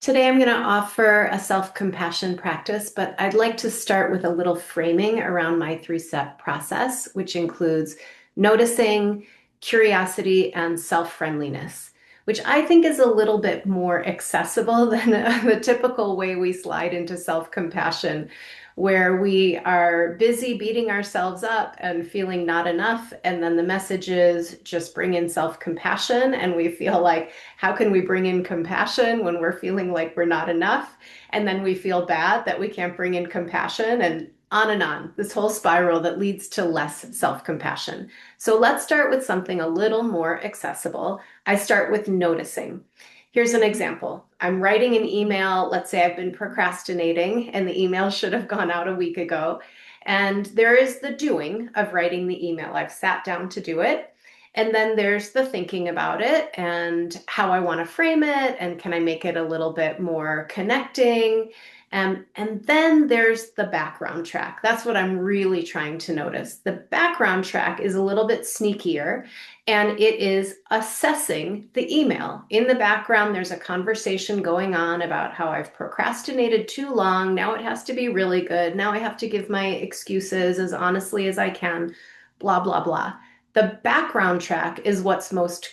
Today, I'm going to offer a self-compassion practice, but I'd like to start with a little framing around my three-step process, which includes noticing, curiosity, and self-friendliness, which I think is a little bit more accessible than the typical way we slide into self-compassion, where we are busy beating ourselves up and feeling not enough. And then the message is just bring in self-compassion. And we feel like, how can we bring in compassion when we're feeling like we're not enough? And then we feel bad that we can't bring in compassion, and on, this whole spiral that leads to less self compassion. So let's start with something a little more accessible. I start with noticing. Here's an example. I'm writing an email. Let's say I've been procrastinating and the email should have gone out a week ago. And there is the doing of writing the email. I've sat down to do it. And then there's the thinking about it and how I want to frame it, and can I make it a little bit more connecting? And then there's the background track. That's what I'm really trying to notice. The background track is a little bit sneakier, and it is assessing the email. In the background, there's a conversation going on about how I've procrastinated too long. Now it has to be really good. Now I have to give my excuses as honestly as I can, blah, blah, blah. The background track is what's most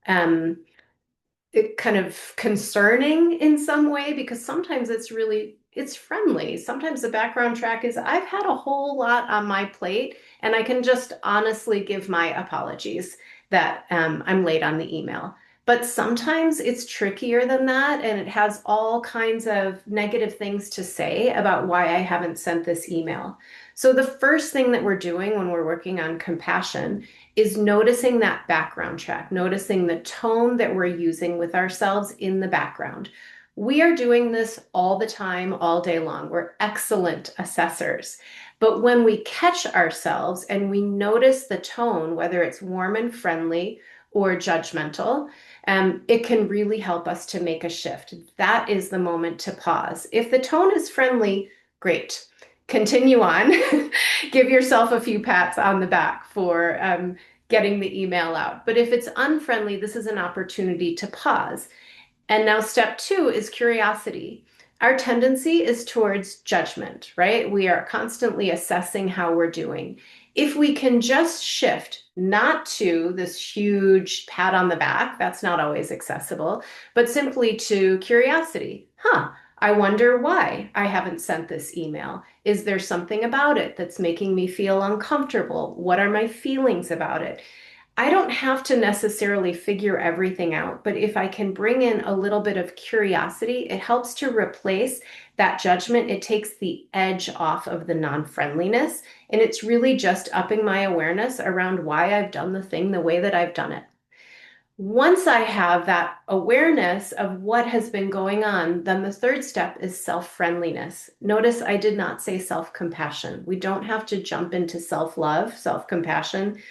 um, kind of concerning in some way, because sometimes it's friendly. Sometimes the background track is I've had a whole lot on my plate and I can just honestly give my apologies that I'm late on the email. But sometimes it's trickier than that, and it has all kinds of negative things to say about why I haven't sent this email. So the first thing that we're doing when we're working on compassion is noticing that background track, noticing the tone that we're using with ourselves in the background. We are doing this all the time, all day long. We're excellent assessors. But when we catch ourselves and we notice the tone, whether it's warm and friendly or judgmental, it can really help us to make a shift. That is the moment to pause. If the tone is friendly, great. Continue on. Give yourself a few pats on the back for getting the email out. But if it's unfriendly, this is an opportunity to pause. And now, step two is curiosity. Our tendency is towards judgment, right? We are constantly assessing how we're doing. If we can just shift not to this huge pat on the back, that's not always accessible, but simply to curiosity. I wonder why I haven't sent this email. Is there something about it that's making me feel uncomfortable? What are my feelings about it? I don't have to necessarily figure everything out, but if I can bring in a little bit of curiosity, it helps to replace that judgment. It takes the edge off of the non-friendliness, and it's really just upping my awareness around why I've done the thing the way that I've done it. Once I have that awareness of what has been going on, then the third step is self-friendliness. Notice I did not say self-compassion. We don't have to jump into self-love, self-compassion.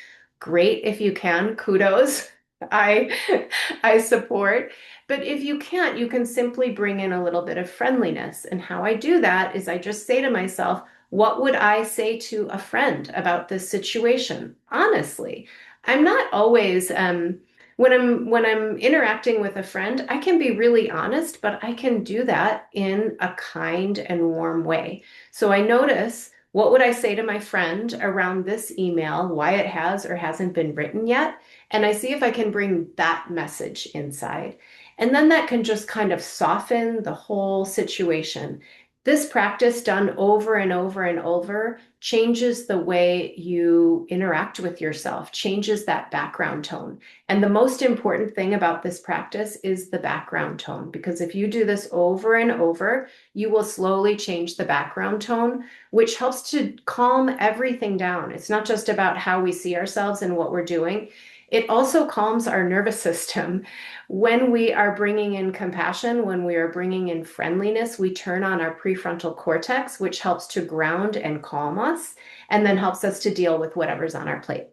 Great if you can, kudos. I I support. But if you can't, you can simply bring in a little bit of friendliness. And how I do that is I just say to myself, what would I say to a friend about this situation? Honestly, I'm not always when I'm interacting with a friend, I can be really honest, but I can do that in a kind and warm way. So I notice, what would I say to my friend around this email, why it has or hasn't been written yet? And I see if I can bring that message inside. And then that can just kind of soften the whole situation. This practice done over and over and over changes the way you interact with yourself, changes that background tone. And the most important thing about this practice is the background tone, because if you do this over and over, you will slowly change the background tone, which helps to calm everything down. It's not just about how we see ourselves and what we're doing. It also calms our nervous system. When we are bringing in compassion, when we are bringing in friendliness, we turn on our prefrontal cortex, which helps to ground and calm us, and then helps us to deal with whatever's on our plate.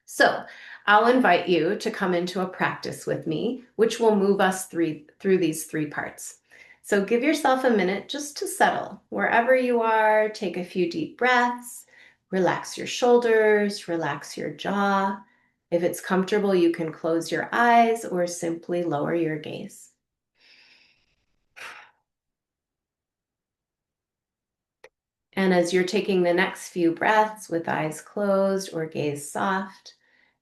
So I'll invite you to come into a practice with me, which will move us through these three parts. So give yourself a minute just to settle. Wherever you are, take a few deep breaths, relax your shoulders, relax your jaw. If it's comfortable, you can close your eyes or simply lower your gaze. And as you're taking the next few breaths with eyes closed or gaze soft,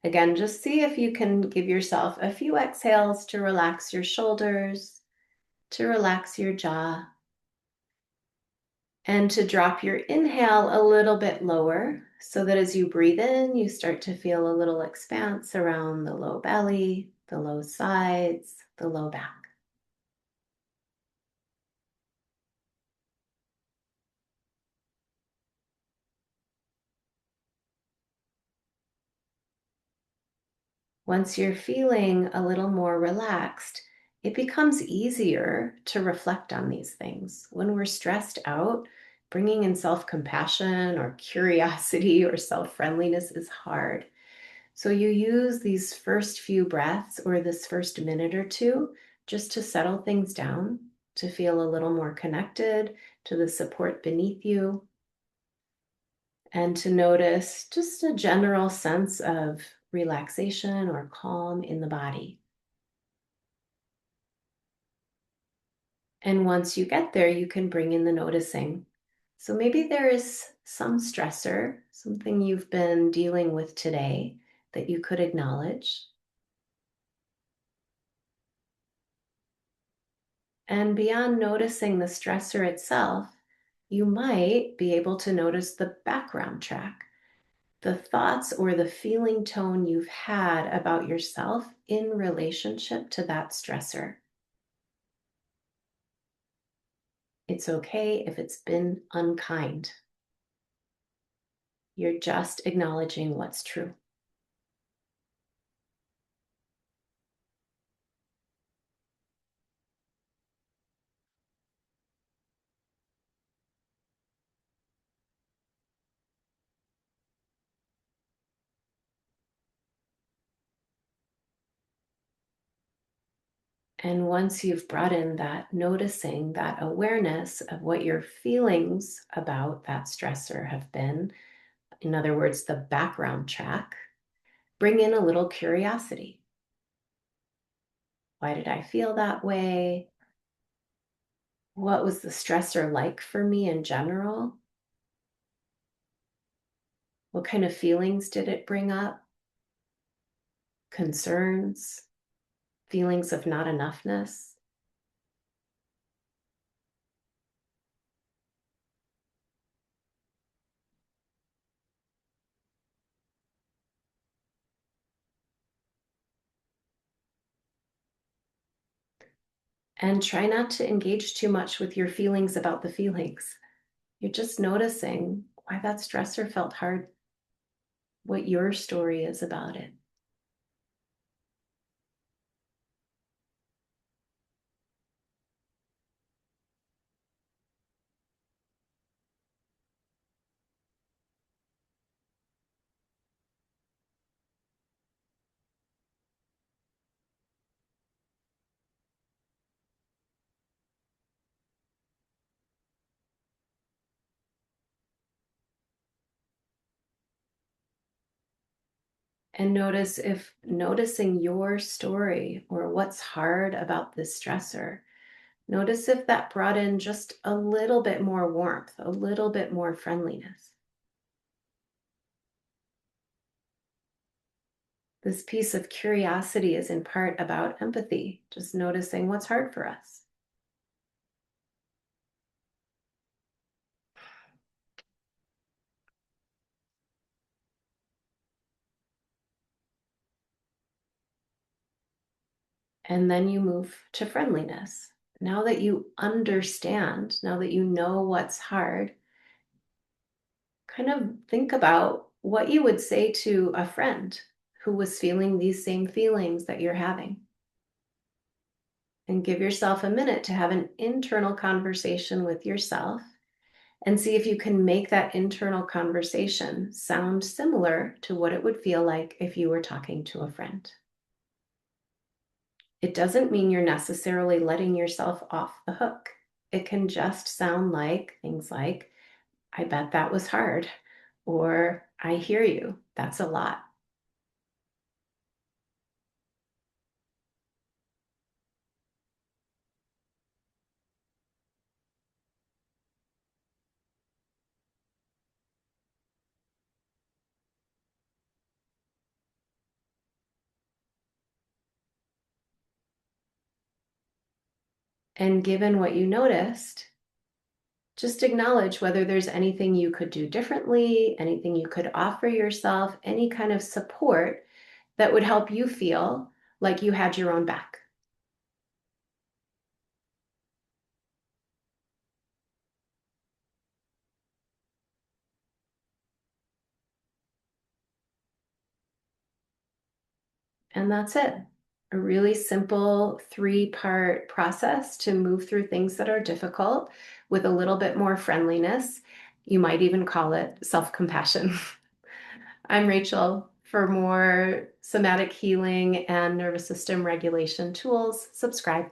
again, just see if you can give yourself a few exhales to relax your shoulders, to relax your jaw, and to drop your inhale a little bit lower so that as you breathe in, you start to feel a little expanse around the low belly, the low sides, the low back. Once you're feeling a little more relaxed, it becomes easier to reflect on these things. When we're stressed out, bringing in self compassion or curiosity or self friendliness is hard. So you use these first few breaths or this first minute or two just to settle things down, to feel a little more connected to the support beneath you, and to notice just a general sense of relaxation or calm in the body. And once you get there, you can bring in the noticing. So maybe there is some stressor, something you've been dealing with today that you could acknowledge. And beyond noticing the stressor itself, you might be able to notice the background track, the thoughts or the feeling tone you've had about yourself in relationship to that stressor. It's okay if it's been unkind. You're just acknowledging what's true. And once you've brought in that noticing, that awareness of what your feelings about that stressor have been, in other words, the background track, bring in a little curiosity. Why did I feel that way? What was the stressor like for me in general? What kind of feelings did it bring up? Concerns, feelings of not enoughness. And try not to engage too much with your feelings about the feelings. You're just noticing why that stressor felt hard, what your story is about it. And notice if noticing your story or what's hard about this stressor, notice if that brought in just a little bit more warmth, a little bit more friendliness. This piece of curiosity is in part about empathy, just noticing what's hard for us. And then you move to friendliness. Now that you understand, now that you know what's hard, kind of think about what you would say to a friend who was feeling these same feelings that you're having. And give yourself a minute to have an internal conversation with yourself and see if you can make that internal conversation sound similar to what it would feel like if you were talking to a friend. It doesn't mean you're necessarily letting yourself off the hook. It can just sound like things like, I bet that was hard, or I hear you, that's a lot. And given what you noticed, just acknowledge whether there's anything you could do differently, anything you could offer yourself, any kind of support that would help you feel like you had your own back. And that's it. A really simple three-part process to move through things that are difficult with a little bit more friendliness. You might even call it self-compassion. I'm Rachel. For more somatic healing and nervous system regulation tools, subscribe.